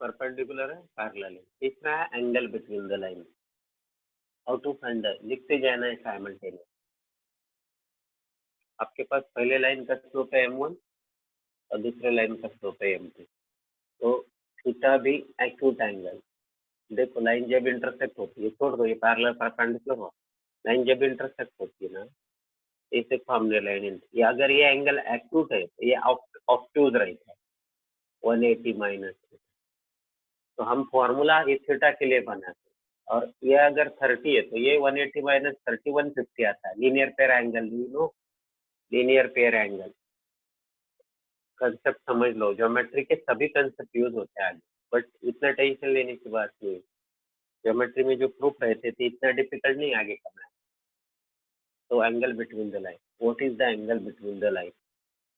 Perpendicular है, parallel है। तीसरा है angle between the line. How to find लिखते जाना है साइमल्टेनियस। आपके पास पहले लाइन का स्लोप है m1 और दूसरे लाइन का स्लोप है m2, तो थीटा भी एक्यूट एंगल। देखो लाइन जब इंटरसेक्ट होती है, छोड़ दो ये पैरेलल परपेंडिकुलर हो, लाइन जब इंटरसेक्ट होती है ना, इसे सामने लाइन, ये अगर ये एंगल एक्यूट है तो ये ऑब्ट्यूज रहता है 180 माइनस। तो हम फॉर्मूला इस थीटा के लिए बनाते हैं, और ये अगर 30 है तो ये 180 माइनस 30 150 आता है। Linear pair angle, you know linear pair angle concept समझ लो। ज्योमेट्री के सभी कंसेप्ट यूज होते हैं आगे, बट इतना टेंशन लेने की बात नहीं है। ज्योमेट्री में जो प्रूफ रहते थे इतना डिफिकल्ट नहीं आगे करना है। तो angle between the line, what is the angle between the line?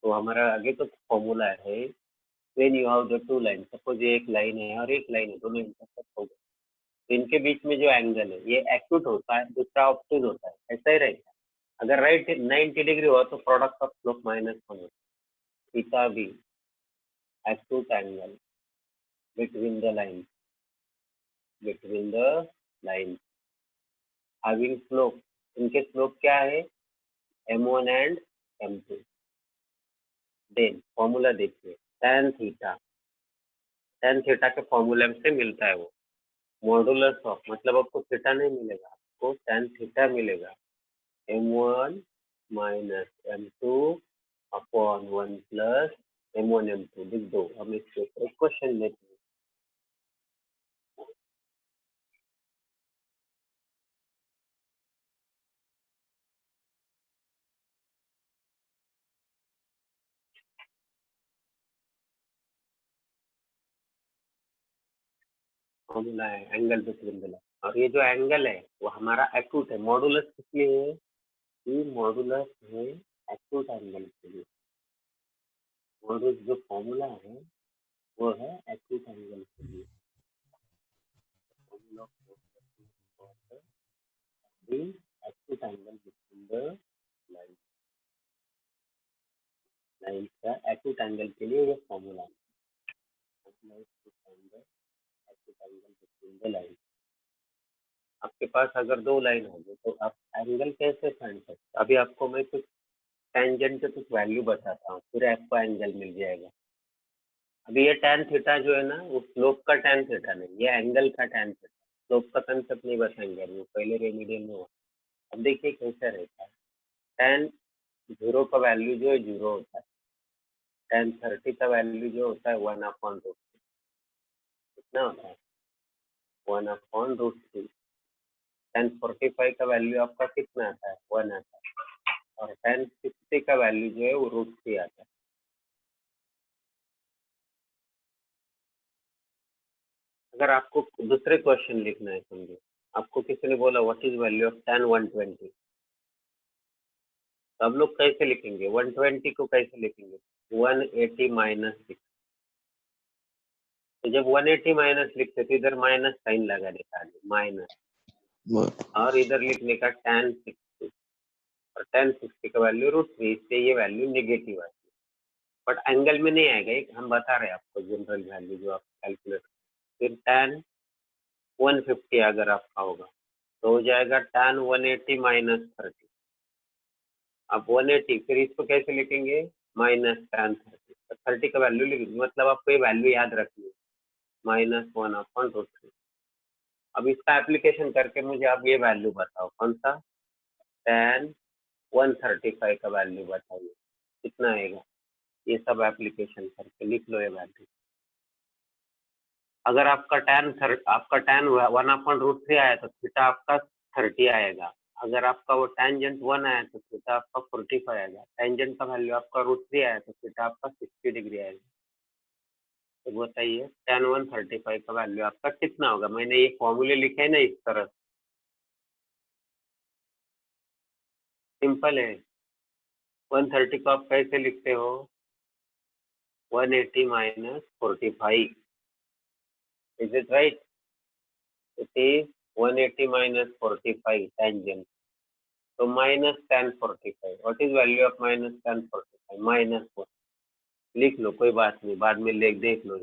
तो हमारा आगे तो फॉर्मूला है, when you have the two line, suppose ये एक लाइन है और एक लाइन है, दोनों इंटरसेक्ट हो गए, तो इनके बीच में जो एंगल है ये एक्यूट होता है, दूसरा ऑब्टूज होता है, ऐसा ही रहेगा। अगर राइट 90 डिग्री हुआ तो प्रोडक्ट ऑफ स्लोप -1 होता है। थीटा भी acute angle between the line, having slope, इनके स्लोप क्या है m1 and m2। Then formula देखिए, tan थीटा के फॉर्मूला से मिलता है वो मॉडुलस ऑफ, मतलब आपको थीटा नहीं मिलेगा, आपको tan थीटा मिलेगा m1 minus m2 upon 1 plus m1 m2। लिख दो। हम इसके ऊपर क्वेश्चन लेते हैं। फॉर्मूला है एंगल बिटवीन द लाइन, और ये जो एंगल है वो हमारा एक्यूट है। मॉडुलस किस लिए है? ये मॉडुलस है एक्यूट एंगल के लिए। मॉडुलस जो फॉर्मूला है वो है एक्यूट एंगल के लिए। Formula the acute angle between the lines, line का एक्यूट एंगल के लिए ये फॉर्मूला है। आपके पास अगर दो लाइन होगी तो आप एंगल कैसे फाइंड सकते? अभी आपको मैं कुछ टेंजेंट के कुछ वैल्यू बताता हूँ, फिर आपको एंगल मिल जाएगा। अभी ये tan थीटा जो है ना, वो स्लोप का tan थीटा नहीं, ये एंगल का tan थीटा। स्लोप का कंसेप्ट नहीं बताएंगे, वो पहले रेमिडियल में हो। अब देखिए कैसा रहता है। tan 0 का वैल्यू जो है 0 होता है, tan 30 का वैल्यू जो होता है 1/√3। कितना होता है? 1/√3। tan 45 का वैल्यू आपका कितना आता है? 1 आता है। और tan 60 का वैल्यू जो है वो √3 आता है। अगर आपको दूसरे क्वेश्चन लिखना है, समझो आपको किसी ने बोला what is value of tan 120, तो आप लोग कैसे लिखेंगे? 120 को कैसे लिखेंगे? 180 माइनस 6। तो जब 180 माइनस लिखते तो इधर माइनस साइन लगा देता है, माइनस, और इधर लिखने का tan 60, और tan 60 का वैल्यू √3, इससे ये वैल्यू नेगेटिव आती है। बट एंगल में नहीं आएगा, एक हम बता रहे हैं आपको जनरल वैल्यू जो आप कैलकुलेट। फिर tan 150 अगर आपका होगा तो हो जाएगा tan 180 माइनस 30। अब 180, फिर इसको कैसे लिखेंगे? माइनस tan 30, तो 30 का वैल्यू लिखेंगे, मतलब आपको ये वैल्यू याद रखनी है, -1/√3। अब इसका एप्लीकेशन करके मुझे आप ये वैल्यू बताओ, कौन सा? tan 135 का वैल्यू बताइए कितना आएगा? ये सब एप्लीकेशन करके लिख लो ये वैल्यू। अगर आपका tan 1/√3 आया तो थीटा आपका 30 आएगा। अगर आपका वो टेंजेंट 1 आया तो थीटा आपका 45 आएगा। टेंजेंट का वैल्यू आपका √3 आया तो थीटा आपका 60 डिग्री आएगा। तो बताइए tan 135 का वैल्यू आपका कितना होगा? मैंने ये फॉर्मूले लिखे हैं ना इस तरह, सिंपल है। 130 को आप कैसे लिखते हो? 180 minus 45, is it right? It is 180 minus 45 tangent, तो minus tan 45। What is value of minus tan 45? -4। लिख लो, कोई बात नहीं, बाद में देख लो।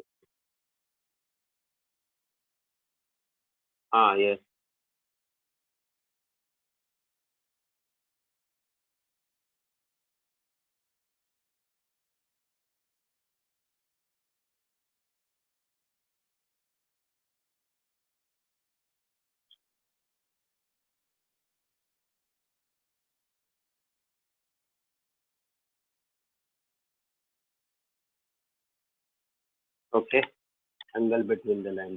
हाँ yes. Okay, angle between the line.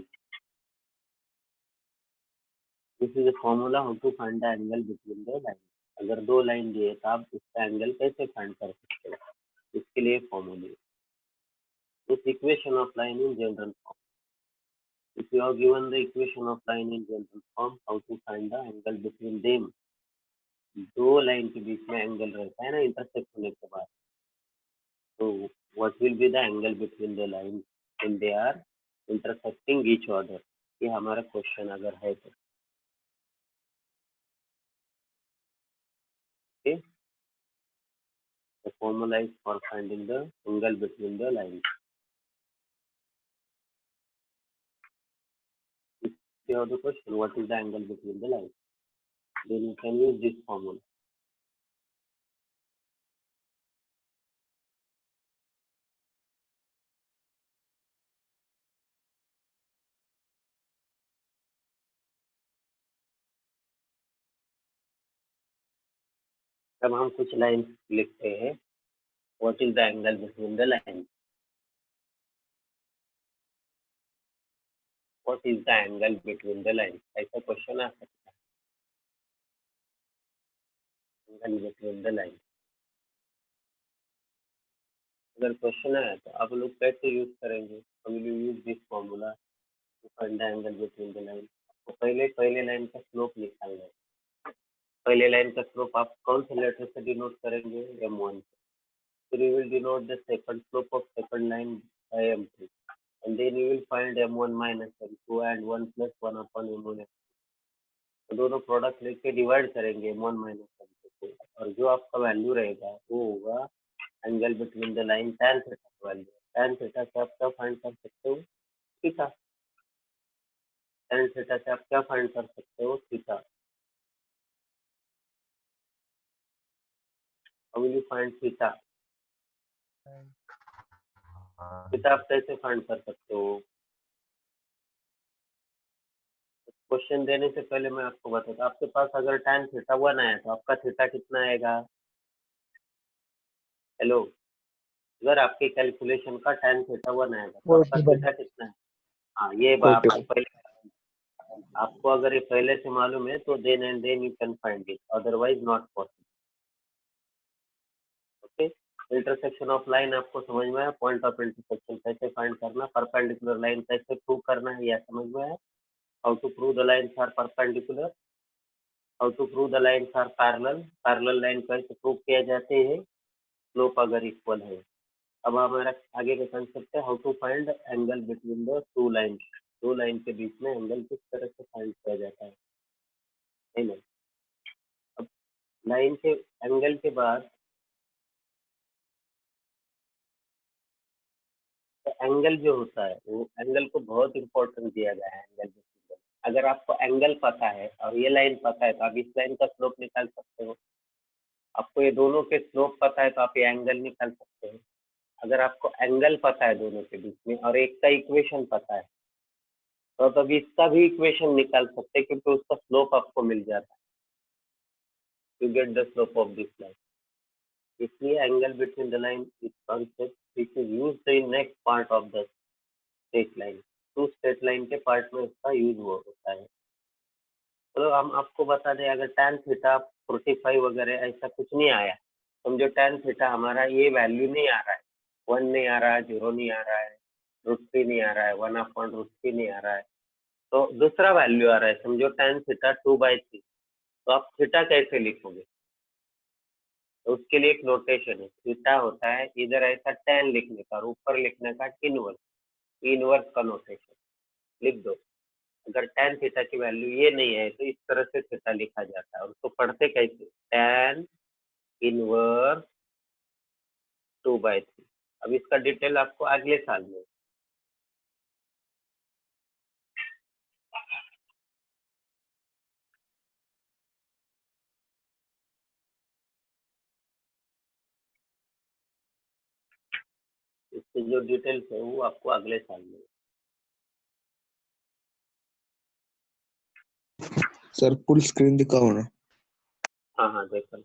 This is a formula how to find the angle between the line. अगर दो लाइन दिए तो आप इसका एंगल कैसे फाइंड कर सकते हो, इसके लिए फॉर्मूले। This equation of line in general form, if you are given the equation of line in general form, how to find the angle between them। दो लाइन के बीच में एंगल रहता है ना इंटरसेक्ट होने के बाद, तो what will be the angle between the line when they are intersecting each other। ये हमारा क्वेश्चन अगर है तो okay? The formula is for finding the angle between the lines। If you have the question what is the angle between the lines, then you can use this formula। जब हम कुछ line लिखते हैं what is the angle between the lines, what is the angle between the lines, ऐसा question आ सकता है angle between the line. अगर क्वेश्चन आया तो आप लोग कैसे यूज करेंगे, हम will use this formula to find the angle between the line. तो पहले लाइन का स्लोप निकालना है। पहले लाइन का स्लोप आप कौन से लेटर से डिनोट करेंगे, m1। फिर you will denote the second slope of second line by m2, and then you will find m1 minus m2 and 1 plus 1 upon m1। तो दोनों प्रोडक्ट लेके डिवाइड करेंगे m1 माइनस m2 को, और जो आपका वैल्यू रहेगा वो होगा angle between the line tan theta का वैल्यू। tan थीटा से आप क्या फाइंड कर सकते हो, थीटा। tan थीटा से आप क्या फाइंड कर सकते हो, theta. How will you find theta, theta आप कैसे फाइंड कर सकते हो। क्वेश्चन देने से पहले मैं आपको बताता, आपके पास अगर tan थीटा 1 आया तो आपका थीटा कितना आएगा। हेलो, अगर आपके कैलकुलेशन का tan थीटा 1 आएगा तो आपका थीटा कितना है। हाँ ये बात आपको पहले, आपको अगर ये पहले से मालूम है तो then and then you can find it, otherwise not possible. Okay, intersection of line आपको समझ में आया, पॉइंट ऑफ इंटरसेक्शन कैसे फाइंड करना, परपेंडिकुलर लाइन कैसे प्रूव करना है यह समझ में आया। How to prove the lines are perpendicular, how to prove the lines are parallel, parallel line कैसे प्रूव किया जाते हैं, स्लोप अगर इक्वल है। अब हमारा आगे का कंसेप्ट है how to find angle between the two line. दो लाइन के बीच में एंगल किस तरह से फाइंड किया जाता है ना। अब लाइन के एंगल के बाद तो एंगल जो होता है वो एंगल को बहुत इंपॉर्टेंट दिया गया है एंगल बिटवीन। अगर आपको एंगल पता है और ये लाइन पता है तो आप इस लाइन का स्लोप निकाल सकते हो। आपको ये दोनों के स्लोप पता है तो आप ये एंगल निकाल सकते हो। अगर आपको एंगल पता है दोनों के बीच में और एक का इक्वेशन पता है तो तभी इसका भी इक्वेशन निकाल सकते हैं, क्योंकि उसका स्लोप आपको मिल जाता है। You get the slope of this line. इसलिए angle between the line is concept which is used in next part of the straight line. Two straight line के पार्ट में इसका यूज होता है। तो हम आपको बता दें, अगर tan थीटा 45 वगैरह ऐसा कुछ नहीं आया, समझो tan थीटा हमारा ये वैल्यू नहीं आ रहा है, 1 नहीं आ रहा है, 0 नहीं आ रहा है, √3 नहीं आ रहा है, 1/√3 नहीं आ रहा है, तो दूसरा वैल्यू आ रहा है, समझो tan थीटा 2/3। तो आप थीटा कैसे लिखोगे, तो उसके लिए एक नोटेशन है। थीटा होता है इधर ऐसा tan लिखने का और ऊपर लिखने का इनवर्स, इनवर्स का नोटेशन लिख दो। अगर tan थीटा की वैल्यू ये नहीं है तो इस तरह से थीटा लिखा जाता है, और उसको पढ़ते कैसे, tan इनवर्स 2/3। अब इसका डिटेल आपको अगले साल में इसके जो डिटेल्स है वो आपको अगले साल में। सर फुल स्क्रीन दिखाओ ना। हाँ हाँ देखो,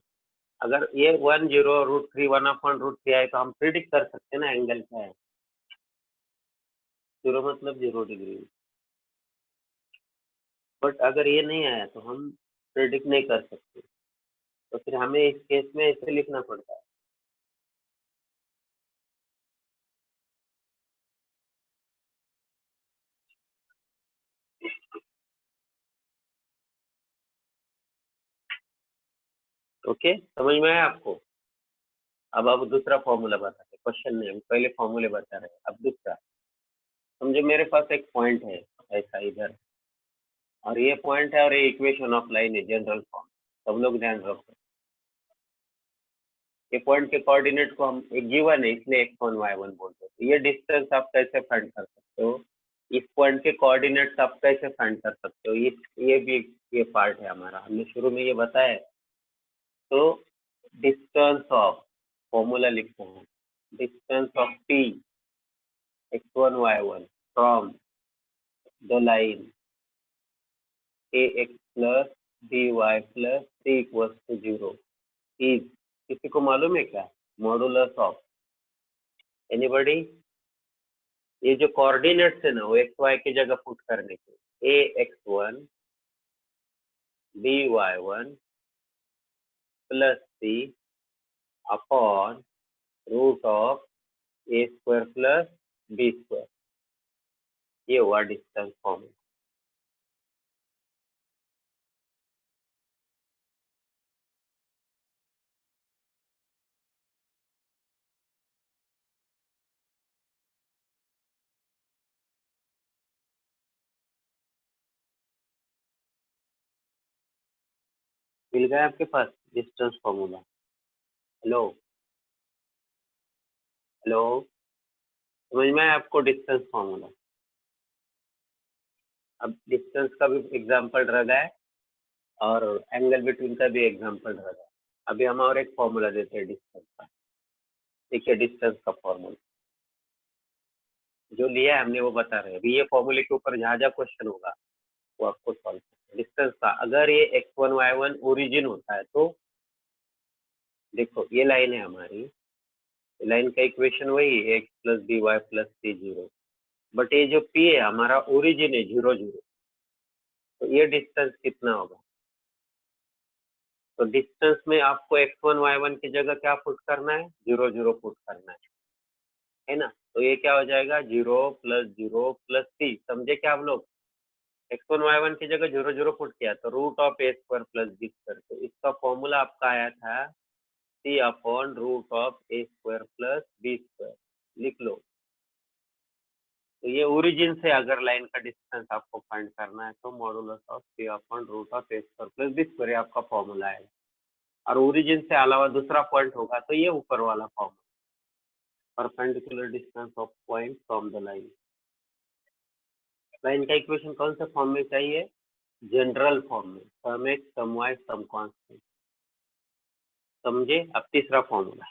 अगर ये 1/√3 1/√3 आए तो हम प्रिडिक्ट कर सकते हैं ना एंगल क्या है। 0 मतलब 0 डिग्री, बट अगर ये नहीं आया तो हम प्रिडिक्ट नहीं कर सकते, तो फिर हमें इस केस में ऐसे लिखना पड़ता है। ओके, समझ में आया आपको? अब दूसरा फॉर्मूला बताते, क्वेश्चन में हम पहले फॉर्मूले बता रहे हैं, अब दूसरा। समझो मेरे पास एक पॉइंट है ऐसा इधर, और ये पॉइंट है और ये इक्वेशन ऑफ लाइन है जनरल फॉर्म, सब लोग ध्यान रखो। ये पॉइंट के कोऑर्डिनेट को हम एक गिवन है इसलिए x1 y1 बोलते हैं। तो ये डिस्टेंस आप कैसे फाइंड कर सकते हो, इस पॉइंट के कोऑर्डिनेट्स आप कैसे फाइंड कर सकते हो, ये भी ये पार्ट है हमारा, हमने शुरू में ये बताया। तो डिस्टेंस ऑफ, फॉर्मूला लिखते हैं, distance of t x1 y1 from the line ax plus by plus c equals to 0 is, किसी को मालूम है क्या? Modulus of, anybody? ये जो कोऑर्डिनेट्स है ना वो एक्स वाई की जगह पुट करने के, ax1 by1 plus C upon root of A square plus B square, ये हुआ डिस्टेंस फॉर्मूला। मिल गया आपके पास डिस्टेंस फॉर्मूला? हेलो हेलो, समझ में आया आपको डिस्टेंस फॉर्मूला? अब डिस्टेंस का भी एग्जांपल रह गया है और एंगल बिटवीन का भी एग्जांपल रह गया है। अभी हम और एक फॉर्मूला देते हैं डिस्टेंस का। ठीक है, डिस्टेंस का फॉर्मूला जो लिया है हमने वो बता रहे हैं। अभी ये फॉर्मूले के ऊपर जहाँ जहाँ क्वेश्चन होगा वो आपको सॉल्व करना है। डिस्टेंस का अगर ये x1 y1 ओरिजिन होता है तो देखो ये लाइन है हमारी, लाइन का इक्वेशन वही है x plus B Y plus C 0, but ये जो p है हमारा ओरिजिन है 0 0, तो ये डिस्टेंस कितना होगा? तो डिस्टेंस में आपको x1 y1 की जगह क्या पुट करना है? 0 0 पुट करना है ना? तो ये क्या हो जाएगा? 0 प्लस सी, समझे क्या आप लोग? x1 y1 की जगह 0 0 पुट किया तो root of A square plus B square, तो इसका फॉर्मूला आपका आया था c upon root of A square plus B square, लिख लो। तो ये ओरिजिन से अगर लाइन का डिस्टेंस आपको फाइंड करना है तो modulus of C upon root of A square plus B square आपका फॉर्मूला है। और ओरिजिन से अलावा दूसरा पॉइंट होगा तो ये ऊपर वाला formula, perpendicular distance of point from the line. Line का इक्वेशन कौन से फॉर्म में चाहिए? जनरल फॉर्म में, सम एक्स सम वाई सम कांस्टेंट, समझे? अब तीसरा फॉर्मूला,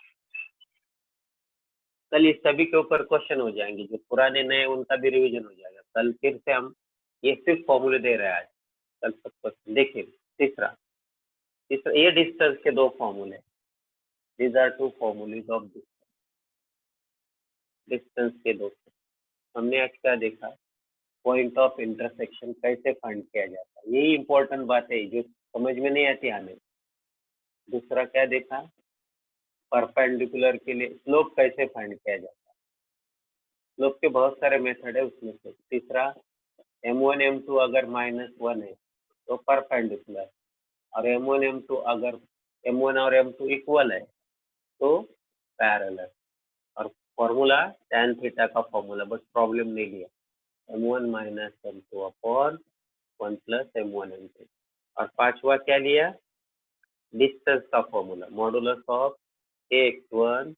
कल इस सभी के ऊपर क्वेश्चन हो जाएंगे, जो पुराने नए उनका भी रिवीजन हो जाएगा। कल फिर से हम ये सिर्फ फॉर्मूले दे रहे हैं आज, कल सब क्वेश्चन देखिए। तीसरा तीसरा ये डिस्टेंस के दो फॉर्मूले, these are two formulas of distance के दो। हमने आज क्या देखा? पॉइंट ऑफ इंटरसेक्शन कैसे फाइंड किया जाता है, यही इंपॉर्टेंट बात है जो समझ में नहीं आती हमें। दूसरा क्या देखा? परपेंडिकुलर के लिए स्लोप कैसे फाइंड किया जाता है, स्लोप के बहुत सारे मेथड है उसमें से। तीसरा m1 m2 अगर -1 है तो परपेंडिकुलर, और m1 m2 अगर m1 और m2 इक्वल है तो पैरेलल। और फॉर्मूला tan थीटा का फॉर्मूला, बस प्रॉब्लम नहीं लिया, m1 minus m2 upon 1 plus m1 m2। और पांचवा क्या लिया? डिस्टेंस का formula, modulus of ax1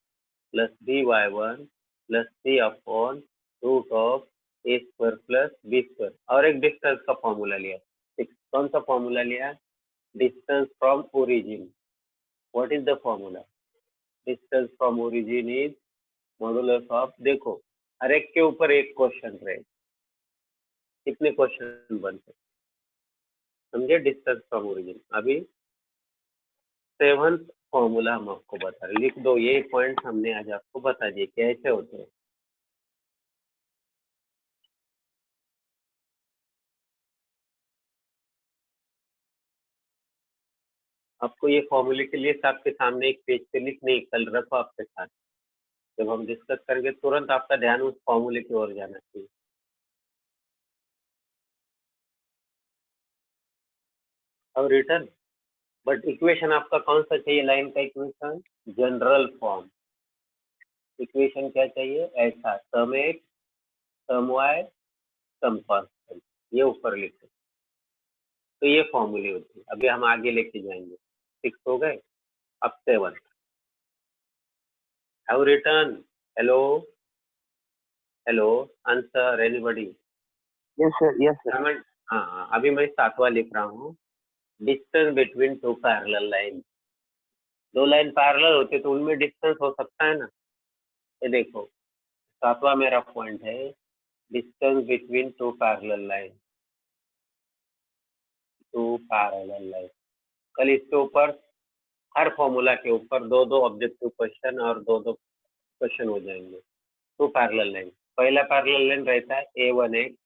plus by1 plus c upon root of A square plus B square. और एक डिस्टेंस का फॉर्मूला लिया। कौन सा फॉर्मूला लिया? Distance from origin. What is the formula? Distance from origin is modulus of, देखो हर एक के ऊपर एक क्वेश्चन रहेगा, कितने क्वेश्चन बन सकते, समझे, डिस्टेंस फ्रॉम ओरिजिन। अभी 7th फॉर्मूला हम आपको बता रहे, लिख दो, ये पॉइंट हमने आज आपको बता दिए कैसे होते हैं। आपको ये फॉर्मूले के लिए आपके सामने एक पेज पे लिखने, कल रखो आपके साथ, जब हम डिस्कस करेंगे तुरंत आपका ध्यान उस फॉर्मूले की ओर जाना चाहिए। अब रिटर्न, बट इक्वेशन आपका कौन सा चाहिए, लाइन का इक्वेशन, जनरल फॉर्म। इक्वेशन क्या चाहिए, ऐसा, सम एक्स सम वाई सम कांस्टेंट, ये ऊपर लिखो, तो ये फॉर्मूले होते हैं। अभी हम आगे लेके जाएंगे, 6 हो गए, अब 7। Have return, hello hello, answer anybody. Yes, sir. Yes, sir. हाँ, अभी मैं 7वां लिख रहा हूँ, distance between two parallel line. दो लाइन पैरेलल होते तो उनमें डिस्टेंस हो सकता है ना, ये देखो 7वां मेरा पॉइंट है, distance between two parallel line, two parallel line. कल इसके ऊपर, हर फॉर्मूला के ऊपर दो दो ऑब्जेक्टिव क्वेश्चन और दो दो क्वेश्चन हो जाएंगे। टू पैरेलल लाइन, पहला पैरेलल लाइन रहता है A1x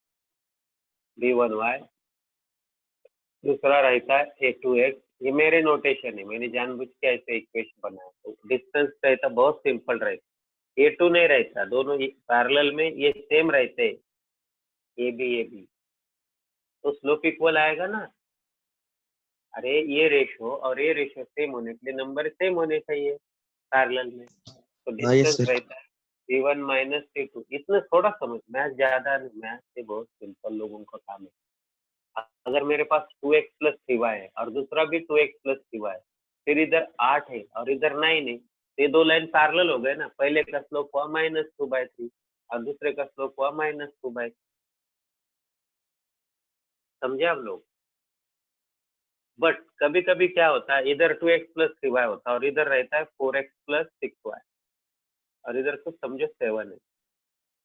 B1y, दूसरा रहता है A2x, ये मेरे नोटेशन है, मैंने जानबूझ के ऐसे इक्वेशन बनाया। तो डिस्टेंस रहता बहुत सिंपल रहता, A2 नहीं रहता, दोनों पैरेलल में ये सेम रहते, ए बी, तो स्लोप इक्वल आएगा ना। अरे ये रेशो और ये रेशो सेम होने के लिए नंबर सेम होने चाहिए पैरेलल में, तो Yes, डिस्टेंस sir. रहता है C1 माइनस C2। इतना थोड़ा समझ, मैथ ज्यादा नहीं, मैथ से बहुत सिंपल लोगों का काम है। अगर मेरे पास 2x प्लस 3y है और दूसरा भी 2x प्लस 3y, फिर इधर 8 है और इधर 9 है, तो ये दो लाइन पैरेलल हो गए ना। पहले का स्लोप हुआ -2/3 और दूसरे का स्लोप हुआ -2/3, समझे आप लोग। बट कभी कभी क्या होता है, इधर 2x प्लस 3y होता है और इधर रहता है 4x प्लस 6y, और इधर कुछ समझो 7 है,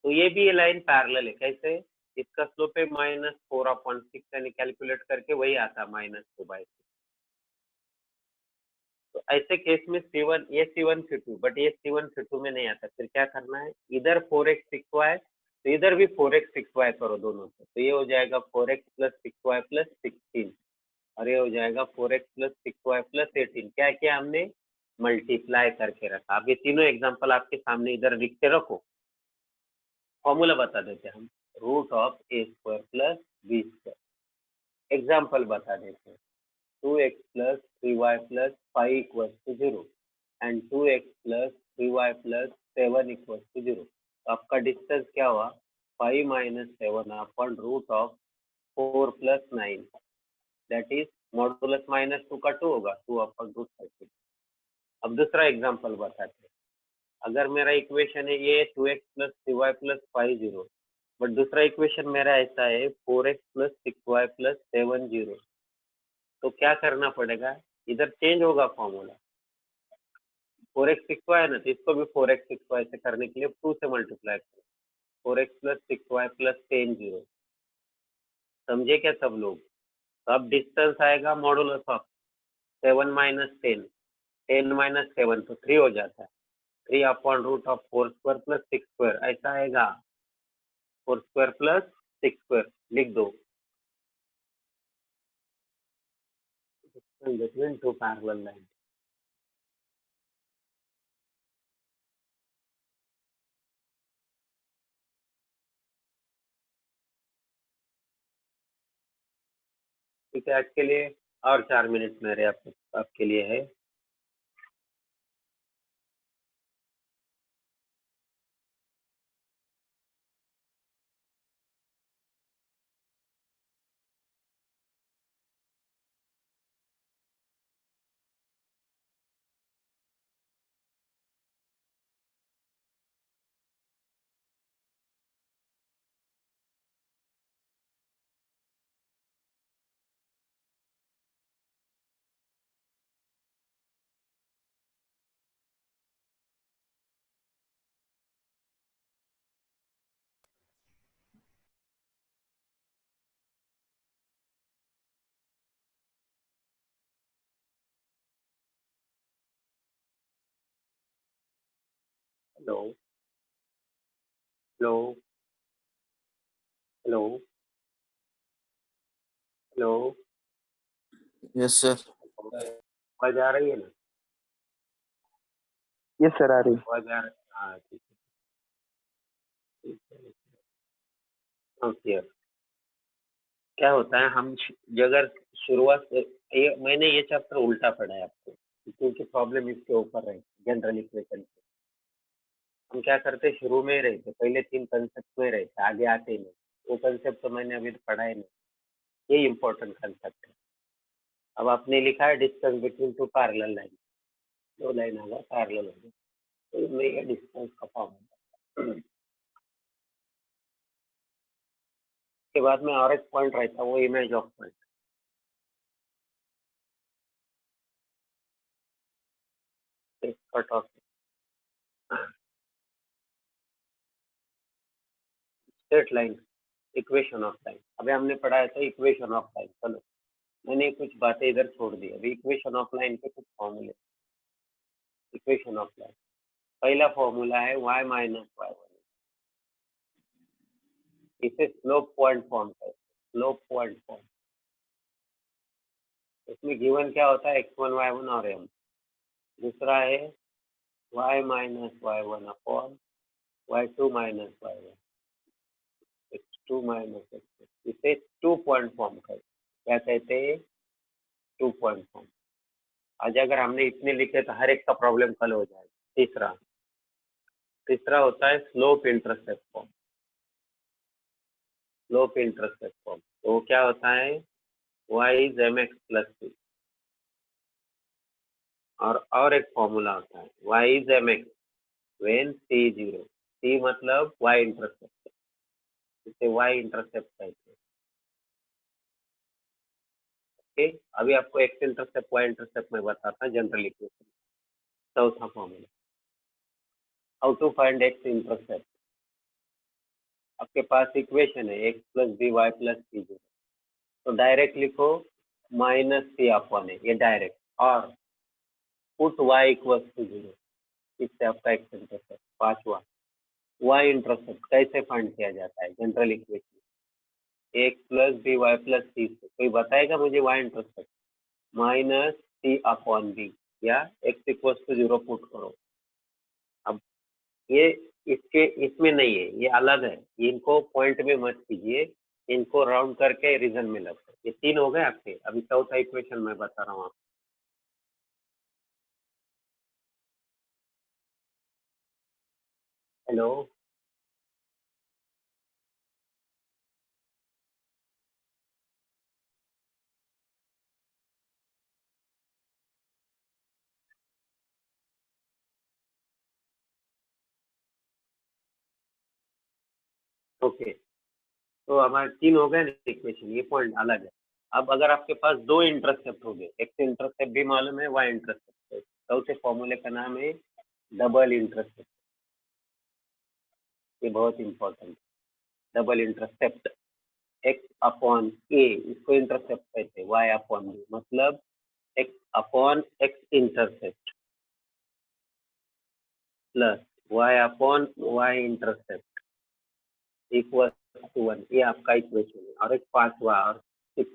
तो ये भी ये लाइन पैरेलल है। कैसे, इसका स्लोप है -4/6, यानी कैलकुलेट करके वही आता है -2/6। तो ऐसे केस में C1, ये C1 C2, बट ये C1 C2 में नहीं आता, फिर क्या करना है, इधर 4x 6y, तो इधर भी 4x 6y करो दोनों से, तो ये हो जाएगा 4x प्लस 6y प्लस 16, और ये हो जाएगा 4x प्लस 6y प्लस 18। क्या किया हमने, मल्टीप्लाई करके रखा। अब ये तीनों एग्जांपल आपके सामने इधर लिख के रखो, फॉर्मूला बता देते हैं हम, root of a² plus b²। Example बता देते हैं, 2x plus 3y plus 5 equals to 0 and 2x plus 3y plus 7 equals to 0। आपका डिस्टेंस क्या हुआ, 5 minus 7 upon root of 4 plus 9, that is modulus -2 का 2 होगा, 2 अपॉन रूट 13। अब दूसरा एग्जाम्पल बताते हैं, अगर मेरा इक्वेशन है ये 2x plus 3y plus 5 0, but दूसरा इक्वेशन मेरा ऐसा है 4x प्लस 6y प्लस 7 0, तो क्या करना पड़ेगा, इधर चेंज होगा फॉर्मूला। 4x 6y है ना, तो इसको भी 4x 6y से करने के लिए 2 से मल्टीप्लाई करो, 4x प्लस 6y प्लस 10 0, समझे क्या सब लोग। तो अब डिस्टेंस आएगा मॉडुलस ऑफ 7 माइनस 10, 10 माइनस 7 तो 3 हो जाता है, 3 अपॉन रूट ऑफ 4² प्लस 6², ऐसा आएगा, 4² प्लस 6², लिख दो, बिटवीन टू पैरेलल लाइन। ठीक है, आज के लिए और 4 मिनट मेरे आपके लिए है। Hello hello hello hello yes sir. आवाज आ रही है ना? यस सर, आ रही। आवाज आ रही? हाँ ठीक है, ठीक है। ओके, क्या होता है हम अगर शुरुआत से ये मैंने ये चैप्टर उल्टा पढ़ा है आपको, क्योंकि प्रॉब्लम इसके ऊपर है जनरल इक्वेशन। हम क्या करते शुरू में ही रहते, पहले 3 कंसेप्ट में रहते, आगे आते ही नहीं। वो कंसेप्ट तो मैंने अभी पढ़ा ही नहीं, ये इम्पोर्टेंट कंसेप्ट है। अब आपने लिखा है distance between two parallel line, 2 line आगा पैरेलल होगी, तो इसमें ये डिस्टेंस का फॉर्म होगा। उसके बाद में और एक पॉइंट रहता है, वो image of point. Cut off straight line, equation of line. अभी हमने पढ़ाया था इक्वेशन ऑफ लाइन। चलो, मैंने कुछ बातें इधर छोड़ दी, अभी इक्वेशन ऑफ लाइन के कुछ फॉर्मूले। इक्वेशन ऑफ लाइन, पहला फॉर्मूला है y माइनस वाई वन, इसे स्लोप पॉइंट फॉर्म करते हैं, स्लोप पॉइंट फॉर्म। इसमें गिवन क्या होता है, x1 y1 और m। दूसरा है y minus y one upon y2 minus y one, x2 minus x2, इसे 2 पॉइंट फॉर्म करते हैं। क्या कहते हैं? 2 पॉइंट फॉर्म। आज अगर हमने इतने लिखे तो हर एक का प्रॉब्लम कल हो जाएगा। तीसरा होता है slope intercept form. Slope intercept form तो वो क्या होता है, y is mx plus c। और एक फॉर्मूला होता है y is mx when c 0। c मतलब y इंटरसेप्ट, इसे y इंटरसेप्ट कहते हैं। ओके, अभी आपको x इंटरसेप्ट y इंटरसेप्ट में बताता है जनरल इक्वेशन। चौथा formula, how to find x intercept. आपके पास इक्वेशन है x plus B Y plus सी 0, तो डायरेक्ट लिखो माइनस सी अपॉन है, ये डायरेक्ट, और पुट y इक्वल टू 0, इससे आपका x इंटरसेप्ट। पांचवा, y इंटरसेप्ट कैसे फाइंड किया जाता है general equation, x plus B Y plus c से। कोई बताएगा मुझे y intercept? Minus c upon b, या x इक्वल टू 0 पुट करो। अब ये इसके इसमें नहीं है, ये अलग है, इनको पॉइंट में मत कीजिए, इनको राउंड करके रीजन में लगो। ये 3 हो गए आपके। अभी चौथा इक्वेशन मैं बता रहा हूँ आपको। हेलो, ओके, तो हमारे 3 हो गए ना इक्वेशन, ये पॉइंट अलग है। अब अगर आपके पास 2 इंटरसेप्ट हो गए, एक्स इंटरसेप्ट भी मालूम है, वाई इंटरसेप्ट है, चौथे फॉर्मूले का नाम है डबल इंटरसेप्ट। ये बहुत important, double intercept. X upon a, इसको इंटरसेप्ट कहते हैं, वाई अपॉन बी, मतलब x upon x intercept plus y upon y intercept equal to 1। ये आपका इक्वेशन है। और एक पांचवा और 6,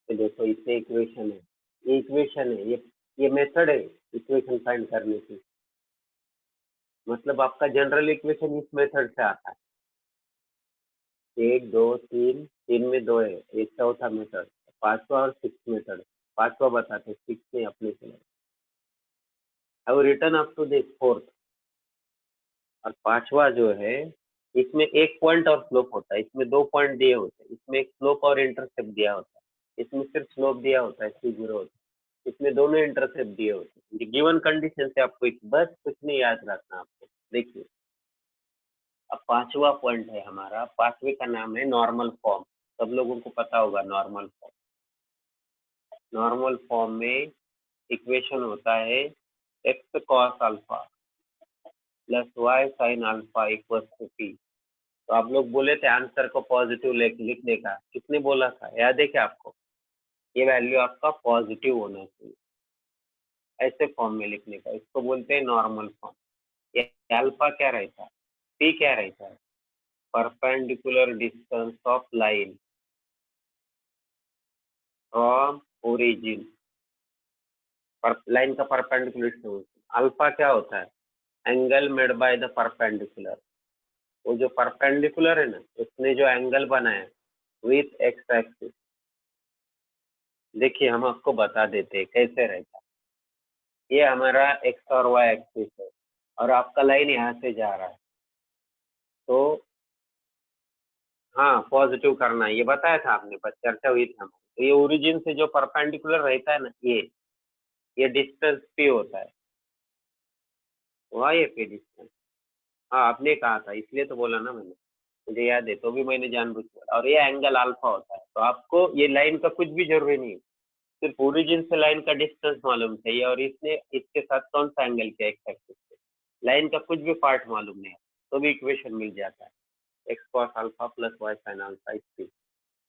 देखो इससे इक्वेशन है, ये इक्वेशन है, ये मेथड है इक्वेशन फाइंड करने की। मतलब आपका जनरल इक्वेशन इस मेथड से आता है, 1 2 3, 3 में 2 है, एक चौथा मेथड, पांचवा और 6 मेथड। पांचवा बताते, 6 में अपने से अब return up to this fourth. और पांचवा जो है, इसमें एक पॉइंट और स्लोप होता है, इसमें 2 पॉइंट दिए होते हैं, इसमें एक स्लोप और इंटरसेप्ट दिया होता है, इसमें सिर्फ स्लोप दिया होता है, सी 0 होता है, इसमें दोनों इंटरसेप्ट दिए होते हैं। गिवन कंडीशन से आपको बस कुछ नहीं याद रखना आपको। देखिए, अब पांचवा पॉइंट है हमारा, पांचवे का नाम है नॉर्मल फॉर्म। सब लोगों को पता होगा नॉर्मल फॉर्म। नॉर्मल फॉर्म में इक्वेशन होता है x cos alpha plus y sine alpha equal to p. तो आप लोग बोले थे आंसर को पॉजिटिव लिखने का, किसने बोला था, याद है क्या आपको? ये वैल्यू आपका पॉजिटिव होना चाहिए। ऐसे फॉर्म में लिखने का, इसको बोलते हैं नॉर्मल फॉर्म। ये अल्फा क्या रहता है, पी क्या रहता है, perpendicular distance of line from origin, line का परपेंडिकुलर डिस्टेंस। अल्फा क्या होता है, angle made by the perpendicular, वो जो परपेंडिकुलर है ना, उसने जो एंगल बनाया विथ एक्स एक्सिस। देखिए हम आपको बता देते हैं कैसे रहता है। ये हमारा एक्स और वाई एक्सिस है और आपका लाइन यहाँ से जा रहा है, तो हाँ पॉजिटिव करना है, ये बताया था आपने, पर चर्चा हुई थी हमारी। तो ये ओरिजिन से जो परपेंडिकुलर रहता है ना, ये डिस्टेंस पी होता है, वहाँ ये पी डिस्टेंस। हाँ आपने कहा था, इसलिए तो बोला ना मैंने, मुझे याद है, तो भी मैंने जानबूझ के बोला। और ये एंगल अल्फा होता है, तो आपको ये लाइन का कुछ भी जरूरी नहीं है, सिर्फ ओरिजिन से लाइन का डिस्टेंस मालूम चाहिए और इसने इसके साथ कौन सा एंगल किया एक्स एक्सिस से, लाइन का कुछ भी पार्ट मालूम नहीं है, तो भी इक्वेशन मिल जाता है, x cos alpha plus y sine alpha equal.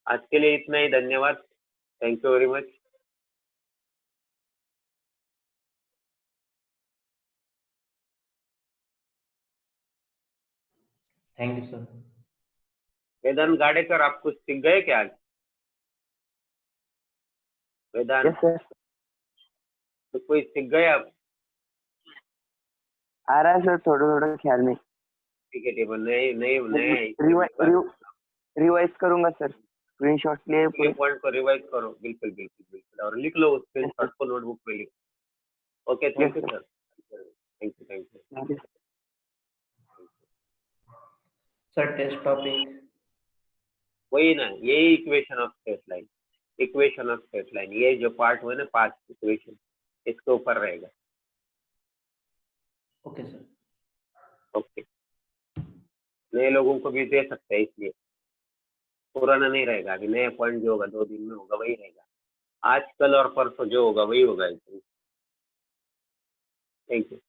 आज के लिए इतना ही, धन्यवाद, thank you very much. Thank you sir. Vedant Gadekar, आप कुछ सीख गए क्या आज? वेदांत, यस सर, तो कोई सीख गए आप? आ रहा है सर थोड़ा थोड़ा ख्याल में। ठीक है, टेबल नहीं नहीं नहीं, रिवाइज करूंगा सर, स्क्रीनशॉट लिए पूरे। पॉइंट को रिवाइज करो, बिल्कुल बिल्कुल बिल्कुल, और लिख लो उस स्क्रीनशॉट को नोटबुक में लिखो। Okay, thank you Yes, sir, thank you thank you. Thank you. Sir test topic वही ना, यही equation of straight line, equation of straight line, ये जो पार्ट हुआ ना 5 इक्वेशन, इसके ऊपर रहेगा। Okay sir. ओके, नए लोगों को भी दे सकते हैं, इसलिए पुराना नहीं रहेगा, अभी नया पॉइंट जो होगा 2 दिन में होगा वही रहेगा, आज कल और परसों जो होगा वही होगा। Thank you.